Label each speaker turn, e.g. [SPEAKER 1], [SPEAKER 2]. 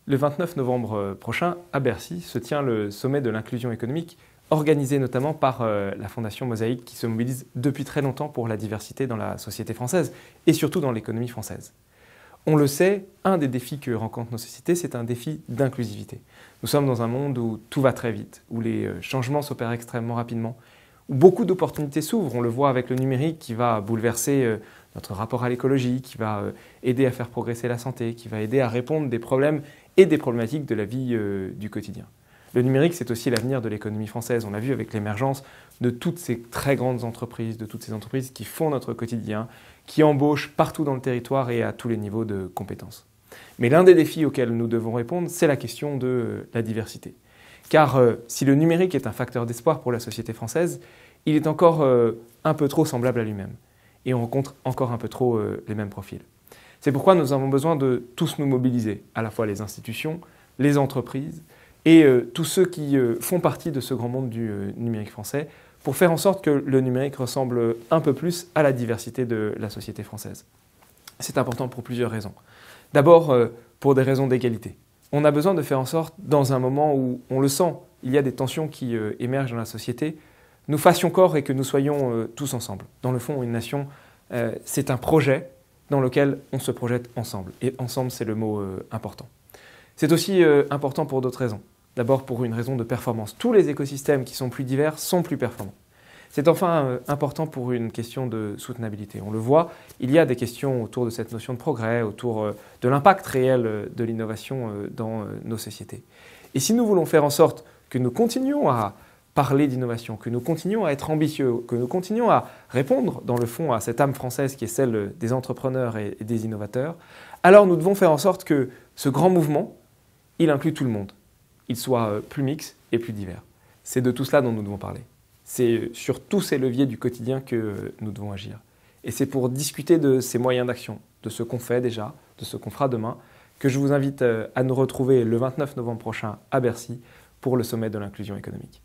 [SPEAKER 1] Le 29 novembre prochain, à Bercy, se tient le sommet de l'inclusion économique, organisé notamment par la Fondation Mosaïque qui se mobilise depuis très longtemps pour la diversité dans la société française et surtout dans l'économie française. On le sait, un des défis que rencontrent nos sociétés, c'est un défi d'inclusivité. Nous sommes dans un monde où tout va très vite, où les changements s'opèrent extrêmement rapidement, où beaucoup d'opportunités s'ouvrent. On le voit avec le numérique qui va bouleverser notre rapport à l'écologie, qui va aider à faire progresser la santé, qui va aider à répondre des problèmes et des problématiques de la vie du quotidien. Le numérique, c'est aussi l'avenir de l'économie française. On l'a vu avec l'émergence de toutes ces très grandes entreprises, de toutes ces entreprises qui font notre quotidien, qui embauchent partout dans le territoire et à tous les niveaux de compétences. Mais l'un des défis auxquels nous devons répondre, c'est la question de la diversité. Car si le numérique est un facteur d'espoir pour la société française, il est encore un peu trop semblable à lui-même. Et on rencontre encore un peu trop les mêmes profils. C'est pourquoi nous avons besoin de tous nous mobiliser, à la fois les institutions, les entreprises et tous ceux qui font partie de ce grand monde du numérique français pour faire en sorte que le numérique ressemble un peu plus à la diversité de la société française. C'est important pour plusieurs raisons. D'abord, pour des raisons d'égalité. On a besoin de faire en sorte, dans un moment où on le sent, il y a des tensions qui émergent dans la société, nous fassions corps et que nous soyons tous ensemble. Dans le fond, une nation, c'est un projet dans lequel on se projette ensemble. Et ensemble, c'est le mot important. C'est aussi important pour d'autres raisons. D'abord pour une raison de performance. Tous les écosystèmes qui sont plus divers sont plus performants. C'est enfin important pour une question de soutenabilité. On le voit, il y a des questions autour de cette notion de progrès, autour de l'impact réel de l'innovation dans nos sociétés. Et si nous voulons faire en sorte que nous continuions à parler d'innovation, que nous continuions à être ambitieux, que nous continuions à répondre dans le fond à cette âme française qui est celle des entrepreneurs et des innovateurs, alors nous devons faire en sorte que ce grand mouvement, il inclut tout le monde, il soit plus mixte et plus divers. C'est de tout cela dont nous devons parler. C'est sur tous ces leviers du quotidien que nous devons agir. Et c'est pour discuter de ces moyens d'action, de ce qu'on fait déjà, de ce qu'on fera demain, que je vous invite à nous retrouver le 29 novembre prochain à Bercy pour le sommet de l'inclusion économique.